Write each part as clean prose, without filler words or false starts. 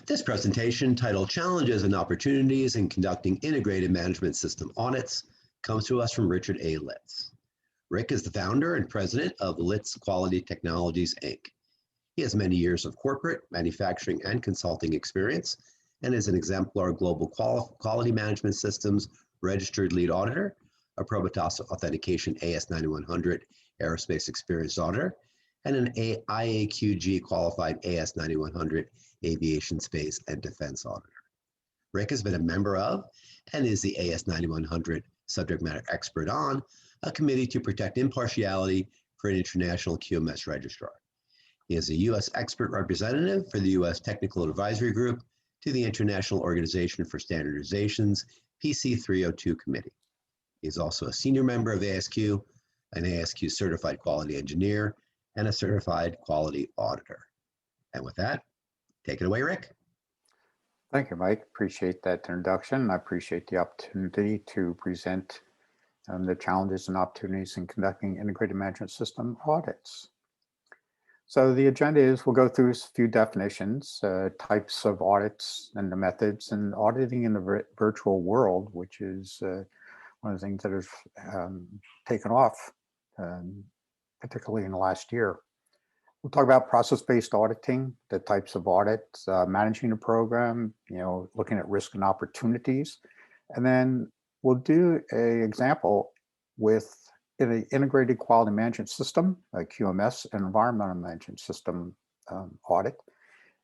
This presentation, titled Challenges and Opportunities in Conducting Integrated Management System Audits, comes to us from Richard A. Litts. Rick is the founder and president of Litts Quality Technologies, Inc. He has many years of corporate, manufacturing, and consulting experience and is an exemplar global quality management systems registered lead auditor, a Probitas Authentication AS9100 aerospace experienced auditor, and an IAQG qualified AS9100 aviation, space, and defense auditor. Rick has been a member of and is the AS9100 subject matter expert on a committee to protect impartiality for an international QMS registrar. He is a U.S. expert representative for the U.S. Technical Advisory Group to the International Organization for Standardization's PC 302 committee. He is also a senior member of ASQ, an ASQ certified quality engineer, and a certified quality auditor. And with that, take it away, Rick. Thank you, Mike. Appreciate that introduction. I appreciate the opportunity to present the challenges and opportunities in conducting integrated management system audits. So the agenda is we'll go through a few definitions, types of audits and the methods, and auditing in the virtual world, which is one of the things that has taken off, particularly in the last year. We'll talk about process-based auditing, the types of audits, managing the program, looking at risk and opportunities. And then we'll do an example with an integrated quality management system, a QMS, and environmental management system audit,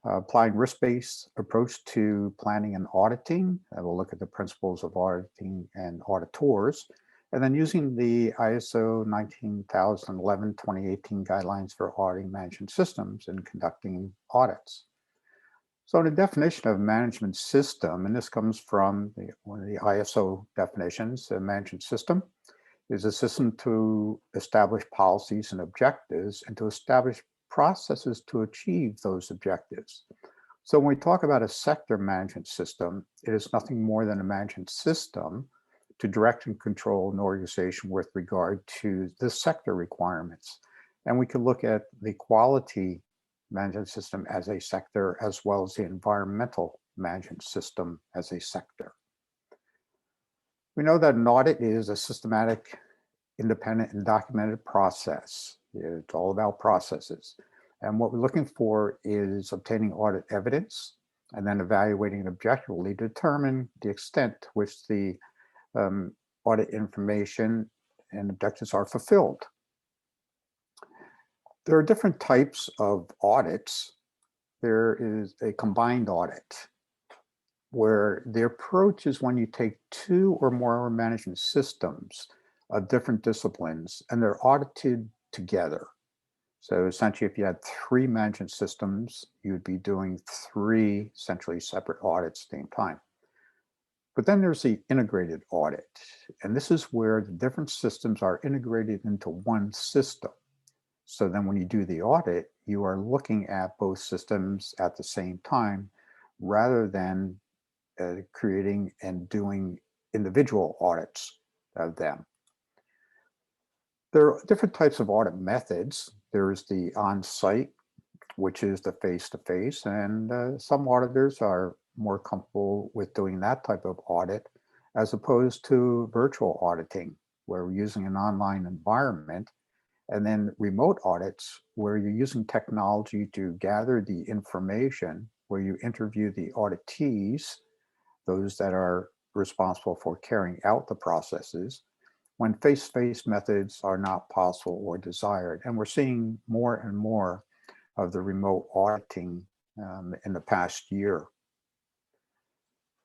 applying risk-based approach to planning and auditing. We'll look at the principles of auditing and auditors, and then using the ISO 19011-2018 guidelines for auditing management systems and conducting audits. So the definition of management system, and this comes from one of the ISO definitions, a management system is a system to establish policies and objectives and to establish processes to achieve those objectives. So when we talk about a sector management system, it is nothing more than a management system to direct and control an organization with regard to the sector requirements. And we can look at the quality management system as a sector, as well as the environmental management system as a sector. We know that an audit is a systematic, independent, and documented process. It's all about processes. And what we're looking for is obtaining audit evidence and then evaluating it objectively to determine the extent to which the audit information and objectives are fulfilled. There are different types of audits. There is a combined audit, where the approach is when you take two or more management systems of different disciplines and they're audited together. So essentially, if you had three management systems, you'd be doing three essentially separate audits at the same time. But then there's the integrated audit, and this is where the different systems are integrated into one system. So then when you do the audit, you are looking at both systems at the same time, rather than creating and doing individual audits of them. There are different types of audit methods. There's the on-site, which is the face-to-face, and some auditors are more comfortable with doing that type of audit as opposed to virtual auditing, where we're using an online environment, and then remote audits, where you're using technology to gather the information, where you interview the auditees, those that are responsible for carrying out the processes, when face-to-face methods are not possible or desired. And we're seeing more and more of the remote auditing in the past year.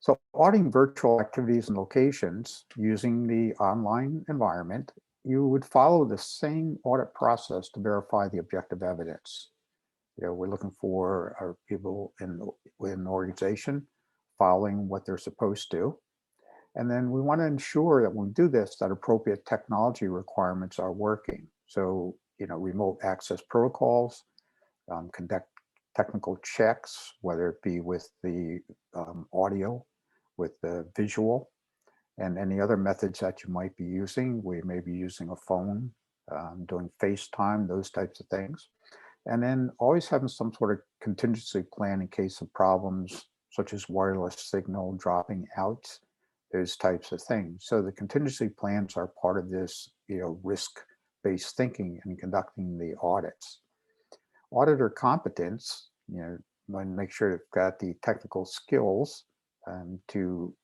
So auditing virtual activities and locations using the online environment, you would follow the same audit process to verify the objective evidence. We're looking for our people in an organization following what they're supposed to. And then we want to ensure that when we do this, that appropriate technology requirements are working. So, remote access protocols, conduct technical checks, whether it be with the audio, with the visual, and any other methods that you might be using. We may be using a phone, doing FaceTime, those types of things. And then always having some sort of contingency plan in case of problems such as wireless signal dropping out, those types of things. So the contingency plans are part of this, risk-based thinking and conducting the audits. Auditor competence, want to make sure they've got the technical skills to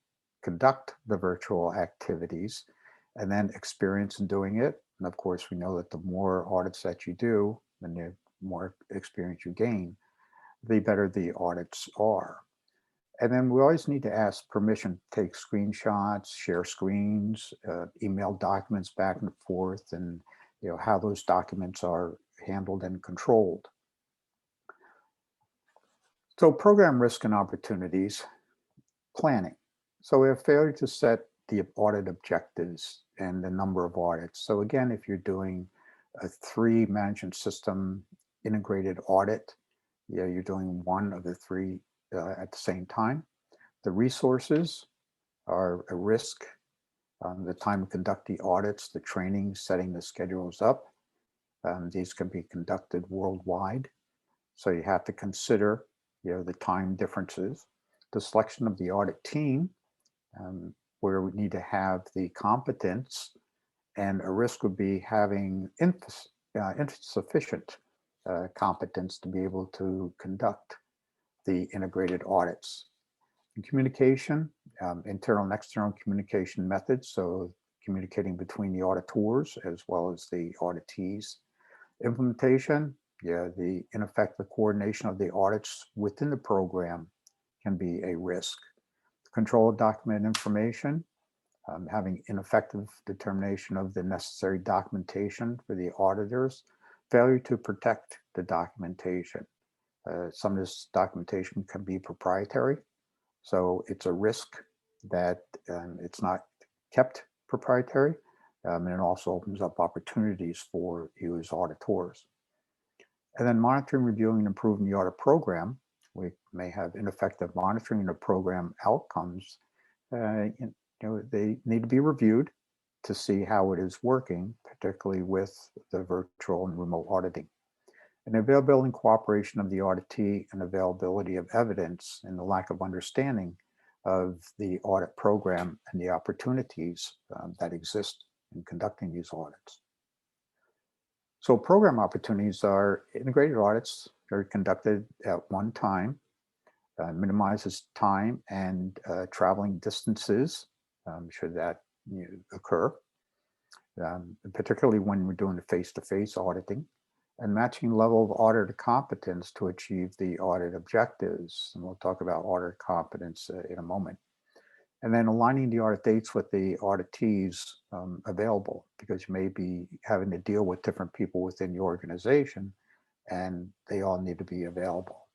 conduct the virtual activities, and then experience in doing it. And of course, we know that the more audits that you do, and the more experience you gain, the better the audits are. And then we always need to ask permission to take screenshots, share screens, email documents back and forth, and how those documents are handled and controlled. So program risk and opportunities, planning. So we have failure to set the audit objectives and the number of audits. So again, if you're doing a 3 management system integrated audit, you're doing one of the 3 at the same time. The resources are a risk. The time to conduct the audits, the training, setting the schedules up. These can be conducted worldwide. So you have to consider the time differences. The selection of the audit team, where we need to have the competence, and a risk would be having insufficient competence to be able to conduct the integrated audits. And communication, internal and external communication methods, so communicating between the auditors as well as the auditees. Implementation, the ineffective coordination of the audits within the program can be a risk. Control of document information, having ineffective determination of the necessary documentation for the auditors, failure to protect the documentation. Some of this documentation can be proprietary, so it's a risk that it's not kept proprietary, and it also opens up opportunities for you as auditors. And then monitoring, reviewing, and improving the audit program. We may have ineffective monitoring of program outcomes. They need to be reviewed to see how it is working, particularly with the virtual and remote auditing. And availability and cooperation of the auditee, and availability of evidence, and the lack of understanding of the audit program and the opportunities that exist in conducting these audits. So program opportunities are integrated audits that are conducted at one time, minimizes time and traveling distances should that occur, particularly when we're doing the face-to-face auditing, and matching level of auditor competence to achieve the audit objectives. And we'll talk about auditor competence in a moment. And then aligning the audit dates with the auditees available, because you may be having to deal with different people within your organization, and they all need to be available.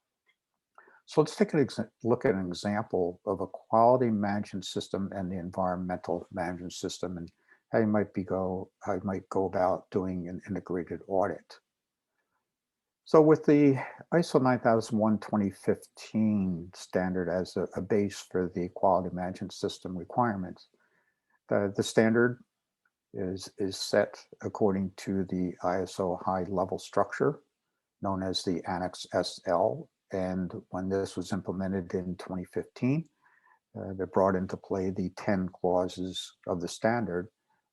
So let's take a look at an example of a quality management system and the environmental management system, and how you might go about doing an integrated audit. So with the ISO 9001:2015 standard as a base for the quality management system requirements, the standard is set according to the ISO high level structure known as the Annex SL. And when this was implemented in 2015, they brought into play the 10 clauses of the standard,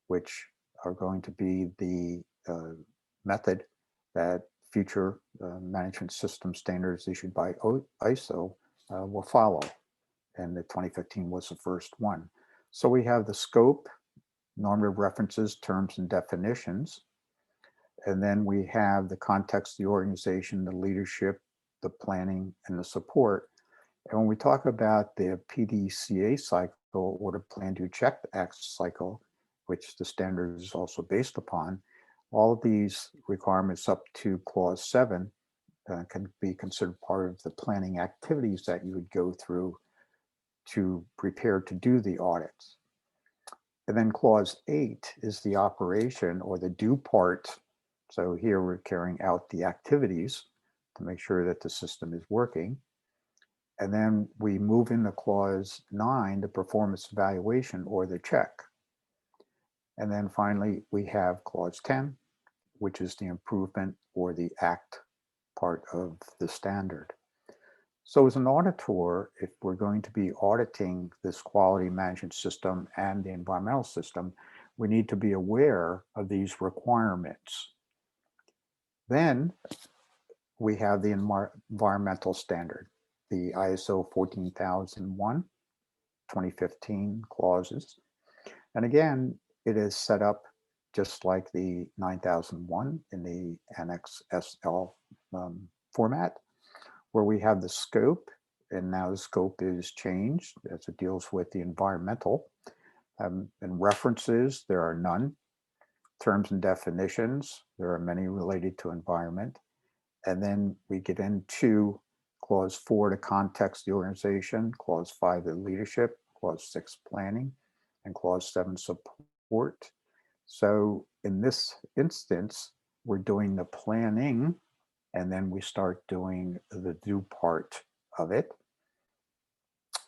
which are going to be the method that future management system standards issued by ISO will follow. And the 2015 was the first one. So we have the scope, normative references, terms, and definitions. And then we have the context, the organization, the leadership, the planning, and the support. And when we talk about the PDCA cycle, or the plan, do, check, act cycle, which the standard is also based upon, all of these requirements up to clause 7 can be considered part of the planning activities that you would go through to prepare to do the audits. And then clause 8 is the operation, or the do part. So here we're carrying out the activities to make sure that the system is working. And then we move into clause 9, the performance evaluation, or the check. And then finally, we have clause 10, which is the improvement, or the act part of the standard. So as an auditor, if we're going to be auditing this quality management system and the environmental system, we need to be aware of these requirements. Then we have the environmental standard, the ISO 14001, 2015 clauses. And again, it is set up just like the 9001 in the Annex SL format, where we have the scope, and now the scope is changed as it deals with the environmental. And references, there are none. Terms and definitions, there are many related to environment. And then we get into clause 4, the context, the organization, clause 5, the leadership, clause 6, planning, and clause 7, support. So in this instance, we're doing the planning, and then we start doing the do part of it.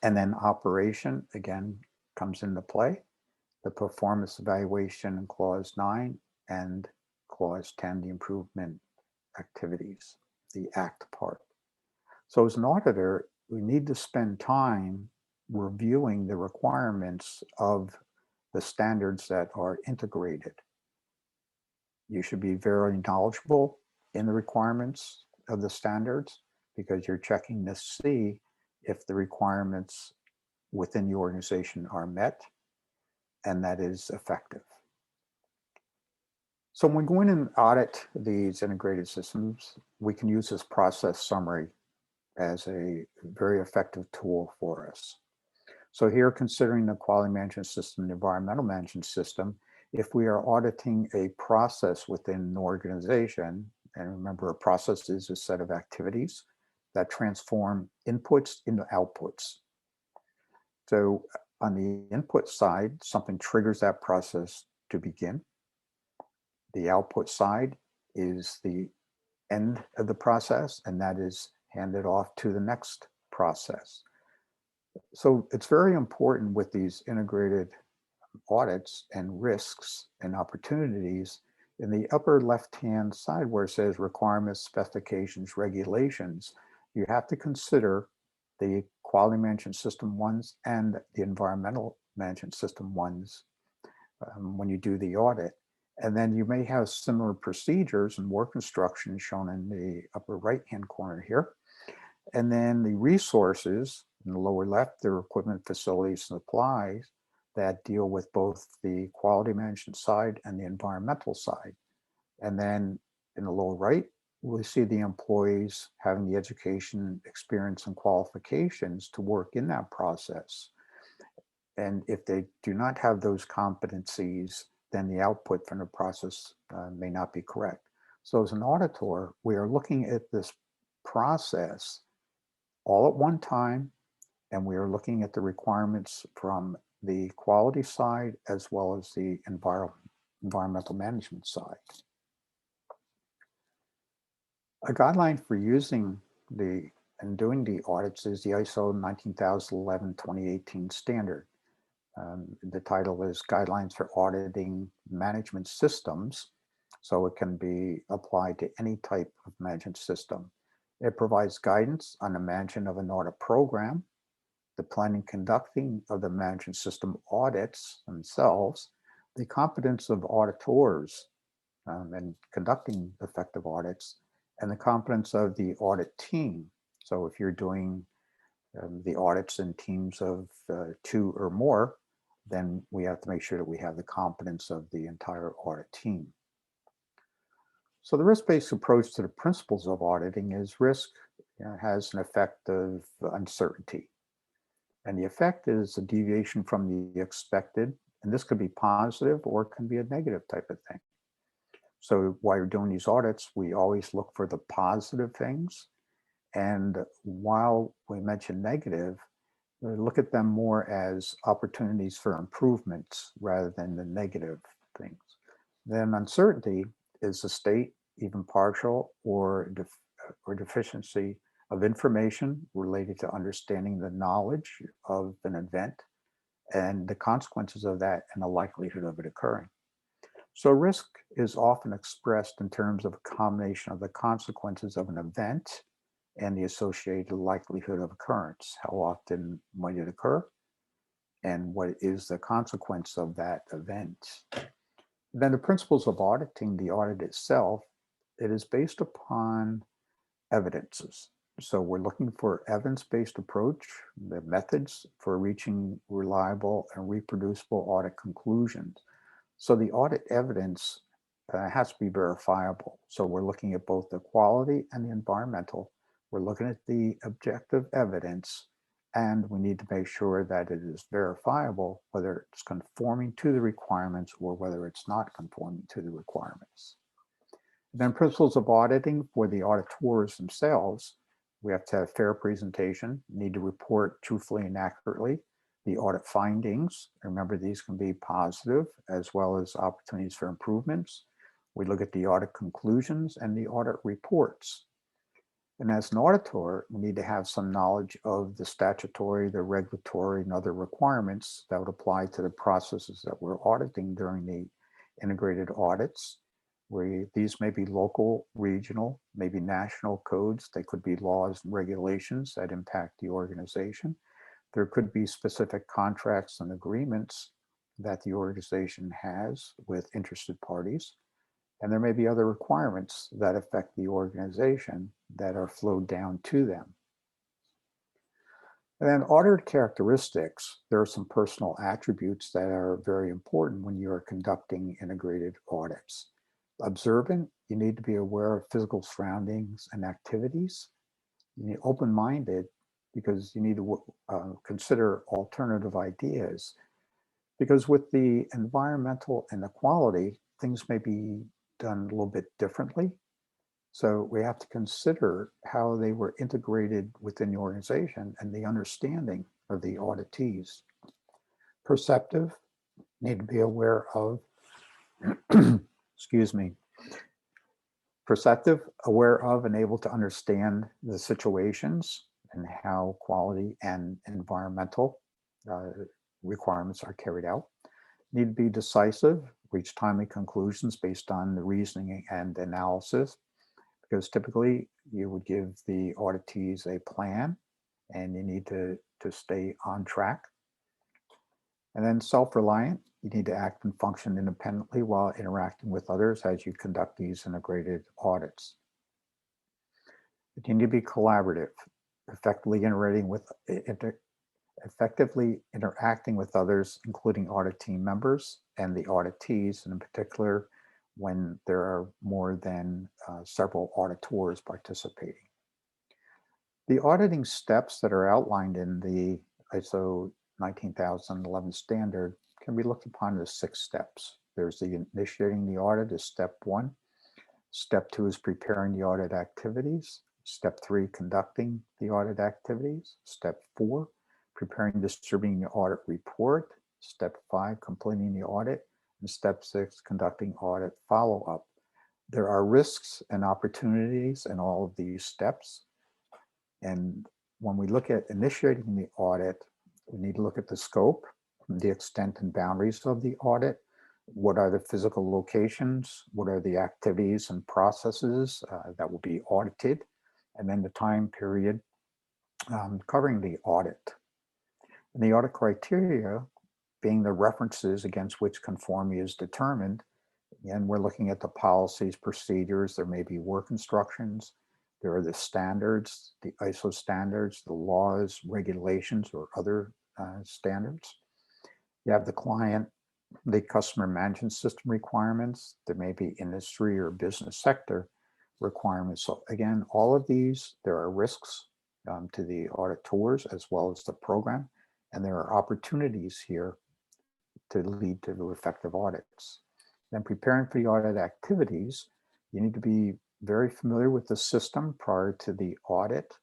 And then operation, again, comes into play. The performance evaluation in clause 9 and clause 10, the improvement activities, the act part. So as an auditor, we need to spend time reviewing the requirements of the standards that are integrated. You should be very knowledgeable in the requirements of the standards because you're checking to see if the requirements within the organization are met and that is effective. So when we go in and audit these integrated systems, we can use this process summary as a very effective tool for us. So here, considering the quality management system, the environmental management system, if we are auditing a process within an organization, and remember a process is a set of activities that transform inputs into outputs. So on the input side, something triggers that process to begin. The output side is the end of the process, and that is handed off to the next process. So it's very important with these integrated audits and risks and opportunities. In the upper left-hand side where it says requirements, specifications, regulations, you have to consider the quality management system ones and the environmental management system ones when you do the audit. And then you may have similar procedures and work instructions shown in the upper right-hand corner here. And then the resources in the lower left, their equipment, facilities, and supplies that deal with both the quality management side and the environmental side. And then in the lower right, we see the employees having the education, experience, and qualifications to work in that process. And if they do not have those competencies, then the output from the process may not be correct. So as an auditor, we are looking at this process all at one time, and we are looking at the requirements from the quality side as well as the environmental management side. A guideline for using and doing the audits is the ISO 19011-2018 standard. The title is Guidelines for Auditing Management Systems, so it can be applied to any type of management system. It provides guidance on the management of an audit program, the planning and conducting of the management system audits themselves, the competence of auditors in conducting effective audits, and the competence of the audit team. So if you're doing the audits in teams of 2 or more, then we have to make sure that we have the competence of the entire audit team. So the risk-based approach to the principles of auditing is risk has an effect of uncertainty. And the effect is a deviation from the expected, and this could be positive or it can be a negative type of thing. So while you're doing these audits, we always look for the positive things. And while we mention negative, we look at them more as opportunities for improvements rather than the negative things. Then uncertainty is a state, even partial or deficiency of information related to understanding the knowledge of an event and the consequences of that and the likelihood of it occurring. So risk is often expressed in terms of a combination of the consequences of an event and the associated likelihood of occurrence. How often might it occur? And what is the consequence of that event? Then the principles of auditing the audit itself, it is based upon evidences. So we're looking for evidence-based approach, the methods for reaching reliable and reproducible audit conclusions. So the audit evidence has to be verifiable. So we're looking at both the quality and the environmental. We're looking at the objective evidence, and we need to make sure that it is verifiable, whether it's conforming to the requirements or whether it's not conforming to the requirements. Then principles of auditing for the auditors themselves, we have to have fair presentation, need to report truthfully and accurately. The audit findings, remember these can be positive as well as opportunities for improvements. We look at the audit conclusions and the audit reports. And as an auditor, we need to have some knowledge of the statutory, the regulatory, and other requirements that would apply to the processes that we're auditing during the integrated audits. These may be local, regional, maybe national codes. They could be laws and regulations that impact the organization. There could be specific contracts and agreements that the organization has with interested parties. And there may be other requirements that affect the organization that are flowed down to them. And then audit characteristics, there are some personal attributes that are very important when you are conducting integrated audits. Observant, you need to be aware of physical surroundings and activities. You need open-minded because you need to consider alternative ideas. Because with the environmental and the quality, things may be done a little bit differently. So we have to consider how they were integrated within the organization and the understanding of the auditees. Perceptive, need to be aware of, excuse me, perceptive, aware of and able to understand the situations and how quality and environmental requirements are carried out. Need to be decisive, reach timely conclusions based on the reasoning and analysis, because typically you would give the auditees a plan and you need to stay on track. And then self-reliant, you need to act and function independently while interacting with others as you conduct these integrated audits. You need to be collaborative, effectively interacting with others, including audit team members and the auditees, and in particular, when there are more than several auditors participating. The auditing steps that are outlined in the ISO 19011 standard can be looked upon as 6 steps. There's the initiating the audit is step 1. Step 2 is preparing the audit activities. Step 3, conducting the audit activities. Step 4, preparing and distributing the audit report. Step 5, completing the audit. And step 6, conducting audit follow-up. There are risks and opportunities in all of these steps. And when we look at initiating the audit, we need to look at the scope, the extent and boundaries of the audit. What are the physical locations? What are the activities and processes that will be audited? And then the time period covering the audit. And the audit criteria being the references against which conformity is determined. And we're looking at the policies, procedures, there may be work instructions, there are the standards, the ISO standards, the laws, regulations, or other standards. You have the client, the customer management system requirements, there may be industry or business sector requirements. So again, all of these, there are risks to the auditors as well as the program, and there are opportunities here to lead to effective audits. Then preparing for the audit activities, you need to be very familiar with the system prior to the audit.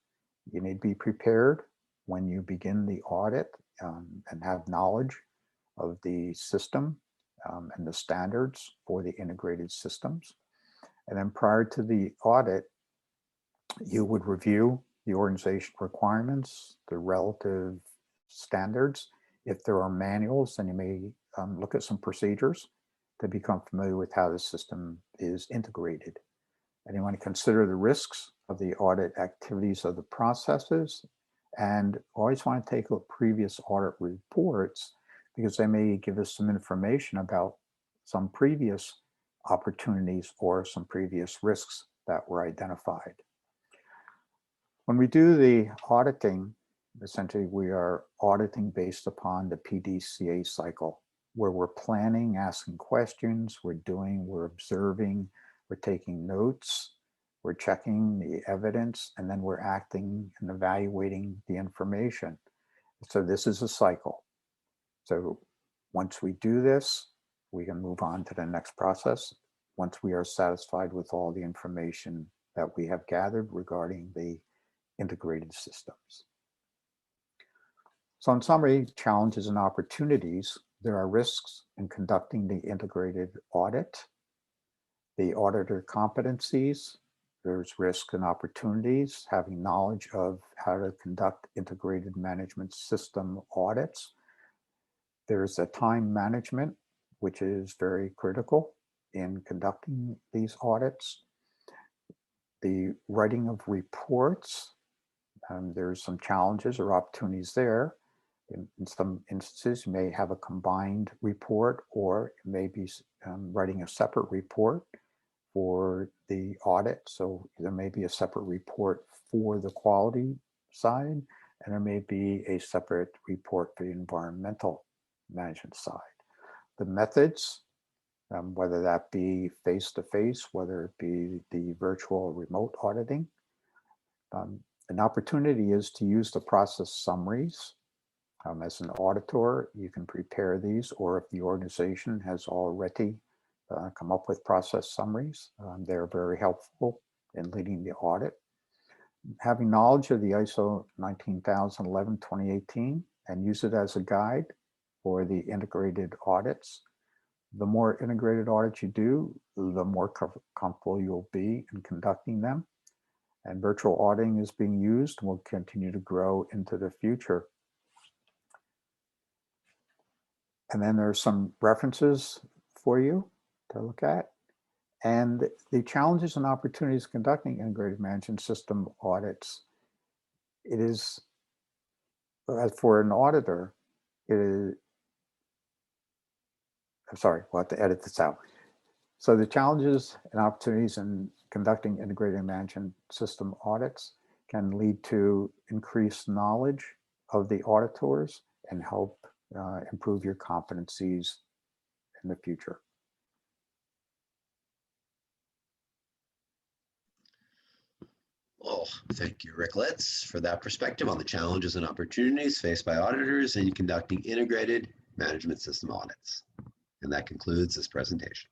You need to be prepared when you begin the audit and have knowledge of the system and the standards for the integrated systems. And then prior to the audit, you would review the organization requirements, the relative standards. If there are manuals, then you may look at some procedures. to become familiar with how the system is integrated. And you want to consider the risks of the audit activities of the processes, and always want to take a look at previous audit reports because they may give us some information about some previous opportunities or some previous risks that were identified. When we do the auditing, essentially we are auditing based upon the PDCA cycle, where we're planning, asking questions, we're observing, we're taking notes, we're checking the evidence, and then we're acting and evaluating the information. So this is a cycle. So once we do this, we can move on to the next process once we are satisfied with all the information that we have gathered regarding the integrated systems. So in summary, challenges and opportunities. There are risks in conducting the integrated audit, the auditor competencies. There's risk and opportunities, having knowledge of how to conduct integrated management system audits. There's a time management, which is very critical in conducting these audits. The writing of reports, there's some challenges or opportunities there. In some instances, you may have a combined report, or you may be writing a separate report for the audit. So there may be a separate report for the quality side, and there may be a separate report for the environmental management side. The methods, whether that be face-to-face, whether it be the virtual or remote auditing. An opportunity is to use the process summaries. As an auditor, you can prepare these, or if the organization has already come up with process summaries, they're very helpful in leading the audit. Having knowledge of the ISO 19011-2018 and use it as a guide for the integrated audits. The more integrated audits you do, the more comfortable you'll be in conducting them. And virtual auditing is being used and will continue to grow into the future. And then there's some references for you to look at. And the challenges and opportunities conducting integrated management system audits. It is, as for an auditor, it is, I'm sorry, we'll have to edit this out. So the challenges and opportunities in conducting integrated management system audits can lead to increased knowledge of the auditors and help improve your competencies in the future. Well, thank you, Rick Litts, for that perspective on the challenges and opportunities faced by auditors in conducting integrated management system audits. And that concludes this presentation.